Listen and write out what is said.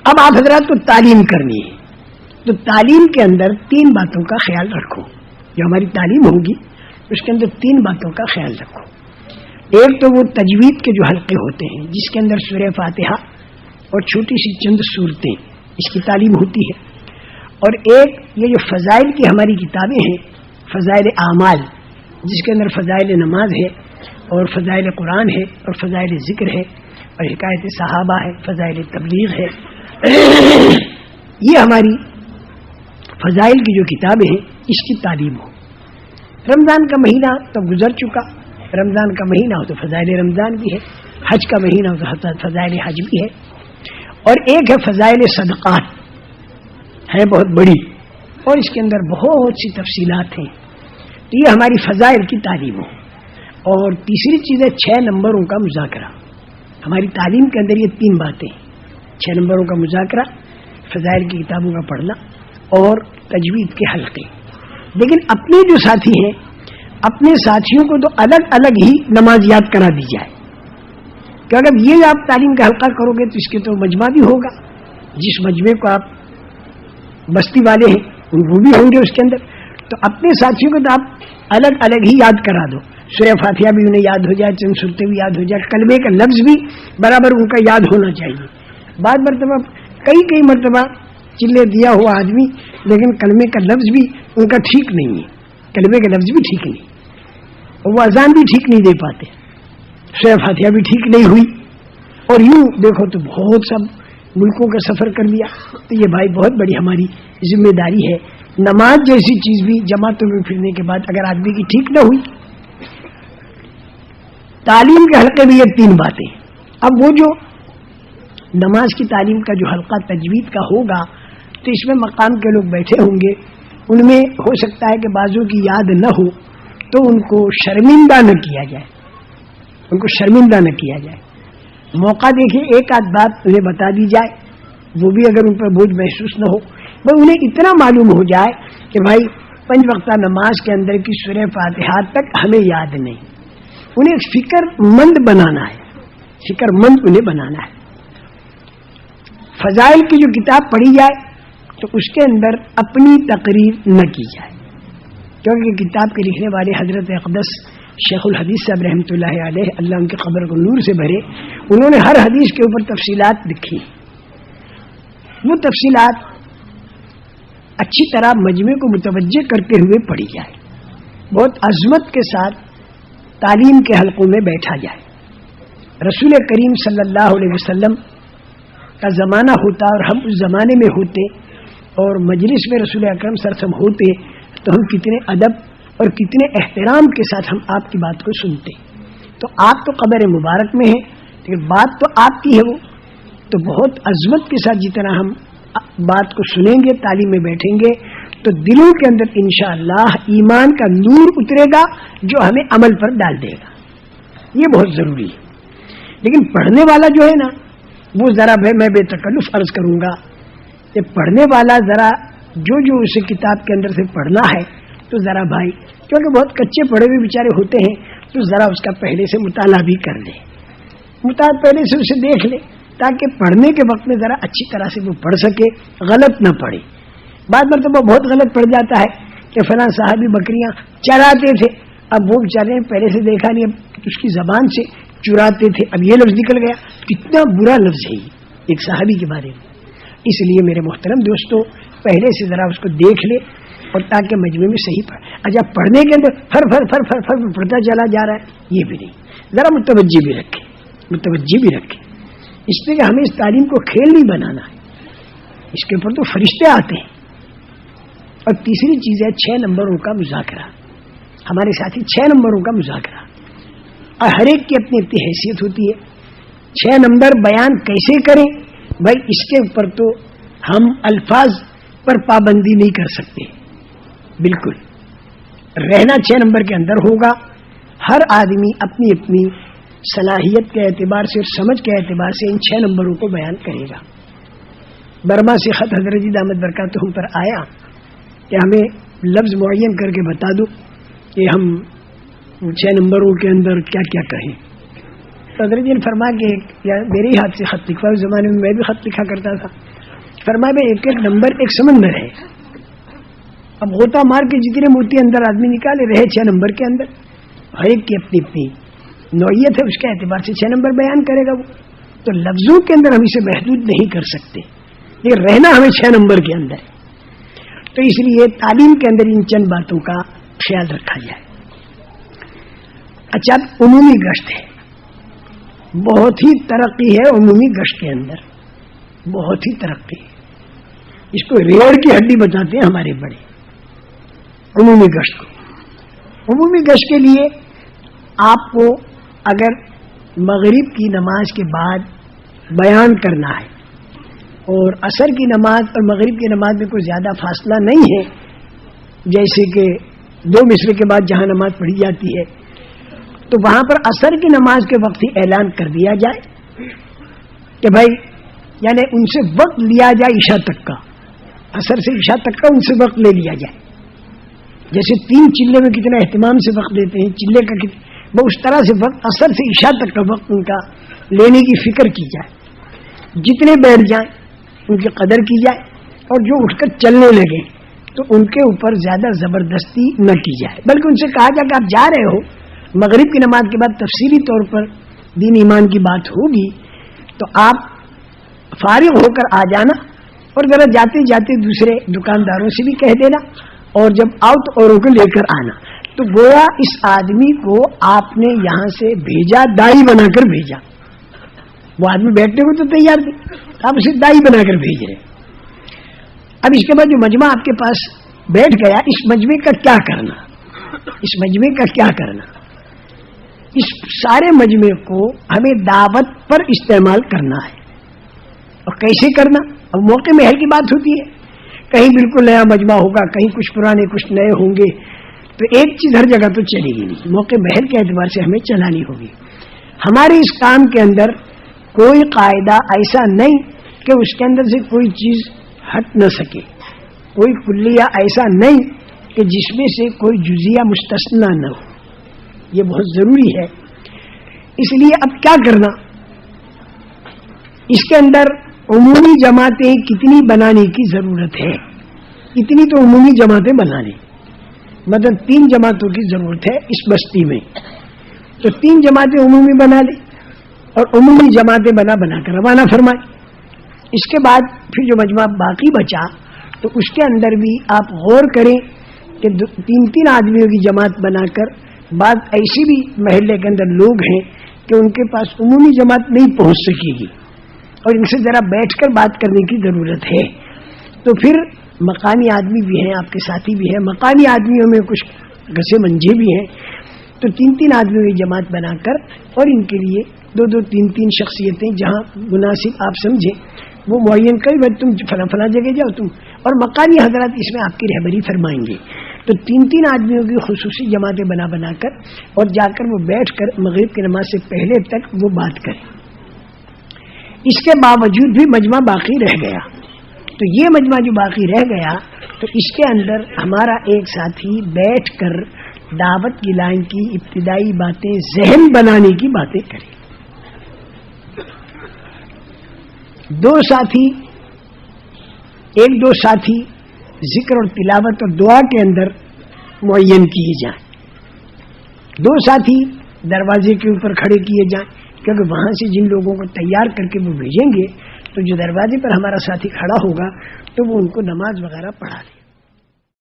اب آپ حضرات کو تعلیم کرنی ہے تو تعلیم کے اندر 3 باتوں کا خیال رکھو. جو ہماری تعلیم ہوگی اس کے اندر 3 باتوں کا خیال رکھو. ایک تو وہ تجوید کے جو حلقے ہوتے ہیں جس کے اندر سورہ فاتحہ اور چھوٹی سی چند صورتیں اس کی تعلیم ہوتی ہے. اور ایک یہ جو فضائل کی ہماری کتابیں ہیں فضائل اعمال جس کے اندر فضائل نماز ہے اور فضائل قرآن ہے اور فضائل ذکر ہے اور حکایت صحابہ ہے فضائل تبلیغ ہے. یہ ہماری فضائل کی جو کتابیں ہیں اس کی تعلیم ہو. رمضان کا مہینہ تو گزر چکا, رمضان کا مہینہ ہو تو فضائل رمضان بھی ہے, حج کا مہینہ ہو تو فضائل حج بھی ہے. اور ایک ہے فضائل صدقات ہے بہت بڑی اور اس کے اندر بہت سی تفصیلات ہیں. تو یہ ہماری فضائل کی تعلیم ہو. اور تیسری چیز ہے 6 نمبروں کا مذاکرہ. ہماری تعلیم کے اندر یہ 3 باتیں 6 نمبروں کا مذاکرہ, فضائل کی کتابوں کا پڑھنا اور تجوید کے حلقے. لیکن اپنے جو ساتھی ہیں اپنے ساتھیوں کو تو الگ الگ ہی نماز یاد کرا دی جائے, کہ اگر یہ آپ تعلیم کا حلقہ کرو گے تو اس کے تو مجمع بھی ہوگا. جس مجمع کو آپ بستی والے ہیں وہ بھی ہوں گے اس کے اندر. تو اپنے ساتھیوں کو تو آپ الگ الگ ہی یاد کرا دو. سورہ فاتحہ بھی انہیں یاد ہو جائے, چند صورتیں بھی یاد ہو جائے, کلمے کا لفظ بھی برابر ان کا یاد ہونا چاہیے. بعض مرتبہ کئی مرتبہ چلے دیا ہوا آدمی لیکن کلمے کا لفظ بھی ان کا ٹھیک نہیں ہے, کلمے کا لفظ بھی ٹھیک نہیں, اور وہ اذان بھی ٹھیک نہیں دے پاتے, سورہ فاتحہ بھی ٹھیک نہیں ہوئی. اور یوں دیکھو تو بہت سب ملکوں کا سفر کر لیا. تو یہ بھائی بہت بڑی ہماری ذمہ داری ہے. نماز جیسی چیز بھی جماعتوں میں پھرنے کے بعد اگر آدمی کی ٹھیک نہ ہوئی. تعلیم کے حلقے میں یہ 3 باتیں. اب وہ جو نماز کی تعلیم کا جو حلقہ تجوید کا ہوگا تو اس میں مقام کے لوگ بیٹھے ہوں گے, ان میں ہو سکتا ہے کہ بعضوں کی یاد نہ ہو تو ان کو شرمندہ نہ کیا جائے, ان کو شرمندہ نہ کیا جائے. موقع دیکھیں ایک آدھ بات انہیں بتا دی جائے, وہ بھی اگر ان پر بوجھ محسوس نہ ہو, بس انہیں اتنا معلوم ہو جائے کہ بھائی 5 وقتہ نماز کے اندر کی سورہ فاتحہ تک ہمیں یاد نہیں. انہیں فکر مند بنانا ہے, فکر مند انہیں بنانا ہے. فضائل کی جو کتاب پڑھی جائے تو اس کے اندر اپنی تقریر نہ کی جائے, کیونکہ کتاب کے لکھنے والے حضرت اقدس شیخ الحدیث صاحب رحمۃ اللہ علیہ, اللہ ان کی قبر کو نور سے بھرے, انہوں نے ہر حدیث کے اوپر تفصیلات لکھی. وہ تفصیلات اچھی طرح مجمع کو متوجہ کرتے ہوئے پڑھی جائے, بہت عظمت کے ساتھ تعلیم کے حلقوں میں بیٹھا جائے. رسول کریم صلی اللہ علیہ وسلم کا زمانہ ہوتا اور ہم اس زمانے میں ہوتے اور مجلس میں رسول اکرم صلی اللہ علیہ وسلم ہوتے تو ہم کتنے ادب اور کتنے احترام کے ساتھ ہم آپ کی بات کو سنتے. تو آپ تو قبر مبارک میں ہیں لیکن بات تو آپ کی ہے, وہ تو بہت عظمت کے ساتھ جتنا ہم بات کو سنیں گے, تعلیم میں بیٹھیں گے تو دلوں کے اندر انشاءاللہ ایمان کا نور اترے گا جو ہمیں عمل پر ڈال دے گا. یہ بہت ضروری ہے. لیکن پڑھنے والا جو ہے نا وہ ذرا میں بے تکلف عرض کروں گا کہ پڑھنے والا ذرا جو اسے کتاب کے اندر سے پڑھنا ہے تو ذرا بھائی, کیونکہ بہت کچے پڑھے ہوئے بیچارے ہوتے ہیں, تو ذرا اس کا پہلے سے مطالعہ بھی کر لے, مطالعہ پہلے سے اسے دیکھ لے تاکہ پڑھنے کے وقت میں ذرا اچھی طرح سے وہ پڑھ سکے, غلط نہ پڑھے. بعض مرتبہ بہت غلط پڑ جاتا ہے کہ فلاں صحابی بکریاں چراتے تھے, اب وہ بیچارے پہلے سے دیکھا نہیں, اب اس کی زبان سے چراتے تھے, اب یہ لفظ نکل گیا. کتنا برا لفظ ہے یہ ایک صحابی کے بارے میں. اس لیے میرے محترم دوستو پہلے سے ذرا اس کو دیکھ لے اور تاکہ مجمع میں صحیح پڑھ. اچھا پڑھنے کے اندر فر فر فر فر فر پڑھتا چلا جا رہا ہے, یہ بھی نہیں. ذرا متوجہ بھی رکھے, متوجہ بھی رکھے, اس لیے کہ ہمیں اس تعلیم کو کھیل نہیں بنانا ہے, اس کے اوپر تو فرشتے آتے ہیں. اور تیسری چیز ہے 6 نمبروں کا مذاکرہ. ہمارے ساتھی 6 نمبروں کا مذاکرہ, اور ہر ایک کی اپنی اپنی حیثیت ہوتی ہے. 6 نمبر بیان کیسے کریں بھائی, اس کے اوپر تو ہم الفاظ پر پابندی نہیں کر سکتے. بالکل رہنا 6 نمبر کے اندر ہوگا. ہر آدمی اپنی اپنی صلاحیت کے اعتبار سے اور سمجھ کے اعتبار سے ان 6 نمبروں کو بیان کرے گا. برما سے خط حضرت جی دامت برکاتہم پر آیا کہ ہمیں لفظ معین کر کے بتا دو کہ ہم 6 نمبروں کے اندر کیا کیا کہیں. حضرت جی نے فرمایا کہ میرے ہی ہاتھ سے خط لکھوا, اس زمانے میں بھی خط لکھا کرتا تھا, فرمایا بھائی ایک ایک نمبر ایک سمندر ہے. اب غوطہ مار کے جتنے موتی اندر آدمی نکالے رہے 6 نمبر کے اندر. ہر ایک کی اپنی اپنی نوعیت ہے، اس کے اعتبار سے 6 نمبر بیان کرے گا وہ. تو لفظوں کے اندر ہم اسے محدود نہیں کر سکتے، لیکن رہنا ہمیں 6 نمبر کے اندر. تو اس لیے تعلیم کے اندر ان چند باتوں کا خیال رکھا جائے. اچھا، عمومی گشت ہے، بہت ہی ترقی ہے عمومی گشت کے اندر، بہت ہی ترقی ہے. اس کو ریڑھ کی ہڈی بتاتے ہیں ہمارے بڑے. عمومی گشت کو، عمومی گشت کے لیے آپ کو اگر مغرب کی نماز کے بعد بیان کرنا ہے اور عصر کی نماز اور مغرب کی نماز میں کوئی زیادہ فاصلہ نہیں ہے، جیسے کہ 2 مصرے کے بعد جہاں نماز پڑھی جاتی ہے، تو وہاں پر عصر کی نماز کے وقت ہی اعلان کر دیا جائے کہ بھائی، یعنی ان سے وقت لیا جائے عشاء تک کا، عصر سے عشاء تک کا ان سے وقت لے لیا جائے. جیسے 3 چلے میں کتنا اہتمام سے وقت دیتے ہیں، چلے کا وہ اس طرح سے وقت عصر سے عشاء تک کا وقت ان کا لینے کی فکر کی جائے. جتنے بیٹھ جائیں ان کی قدر کی جائے، اور جو اٹھ کر چلنے لگے تو ان کے اوپر زیادہ زبردستی نہ کی جائے، بلکہ ان سے کہا جائے کہ آپ جا رہے ہو، مغرب کی نماز کے بعد تفصیلی طور پر دین ایمان کی بات ہوگی، تو آپ فارغ ہو کر آ جانا، اور ذرا جاتے جاتے دوسرے دکانداروں سے بھی کہہ دینا، اور جب آؤ تو اوروں کو لے کر آنا. تو گویا اس آدمی کو آپ نے یہاں سے بھیجا، دائی بنا کر بھیجا. وہ آدمی بیٹھنے کو تو تیار تھے، آپ اسے دائی بنا کر بھیج رہے. اب اس کے بعد جو مجمع آپ کے پاس بیٹھ گیا، اس مجمع کا کیا کرنا، اس مجمع کا کیا کرنا؟ اس سارے مجمع کو ہمیں دعوت پر استعمال کرنا ہے. اور کیسے کرنا؟ اب موقع محل کی بات ہوتی ہے، کہیں بالکل نیا مجمع ہوگا، کہیں کچھ پرانے کچھ نئے ہوں گے، تو ایک چیز ہر جگہ تو چلے گی نہیں. موقع محل کے اعتبار سے ہمیں چلانی ہوگی. ہمارے اس کام کے اندر کوئی قاعدہ ایسا نہیں کہ اس کے اندر سے کوئی چیز ہٹ نہ سکے، کوئی کلیہ ایسا نہیں کہ جس میں سے کوئی جزیہ مستثنی نہ ہو. یہ بہت ضروری ہے. اس لیے اب کیا کرنا، اس کے اندر عمومی جماعتیں کتنی بنانے کی ضرورت ہے؟ اتنی تو عمومی جماعتیں بنا لیں، مطلب 3 جماعتوں کی ضرورت ہے اس بستی میں، تو 3 جماعتیں عمومی بنا لیں اور عمومی جماعتیں بنا کر روانہ فرمائیں. اس کے بعد پھر جو مجمع باقی بچا تو اس کے اندر بھی آپ غور کریں کہ 3 آدمیوں کی جماعت بنا کر، بعض ایسے بھی محلے کے اندر لوگ ہیں کہ ان کے پاس عمومی جماعت نہیں پہنچ سکے گی اور ان سے ذرا بیٹھ کر بات کرنے کی ضرورت ہے. تو پھر مقامی آدمی بھی ہیں، آپ کے ساتھی بھی ہیں، مقامی آدمیوں میں کچھ گھسے منجھے بھی ہیں، تو 3 آدمیوں کی جماعت بنا کر اور ان کے لیے 2 3 شخصیتیں جہاں مناسب آپ سمجھیں وہ معین کریں، بھائی تم فلاں جگہ جاؤ تم، اور مقامی حضرات اس میں آپ کی رہبری فرمائیں گے. تو 3 آدمیوں کی خصوصی جماعتیں بنا کر اور جا کر وہ بیٹھ کر مغرب کی نماز سے پہلے تک وہ بات کریں. اس کے باوجود بھی مجمع باقی رہ گیا، تو یہ مجمع جو باقی رہ گیا تو اس کے اندر ہمارا ایک ساتھی بیٹھ کر دعوت کی لائن کی ابتدائی باتیں ذہن بنانے کی باتیں کریں. 2 ساتھی ذکر اور تلاوت اور دعا کے اندر معین کیے جائیں. 2 ساتھی دروازے کے اوپر کھڑے کیے جائیں، کیونکہ وہاں سے جن لوگوں کو تیار کر کے وہ بھیجیں گے تو جو دروازے پر ہمارا ساتھی کھڑا ہوگا تو وہ ان کو نماز وغیرہ پڑھا دے.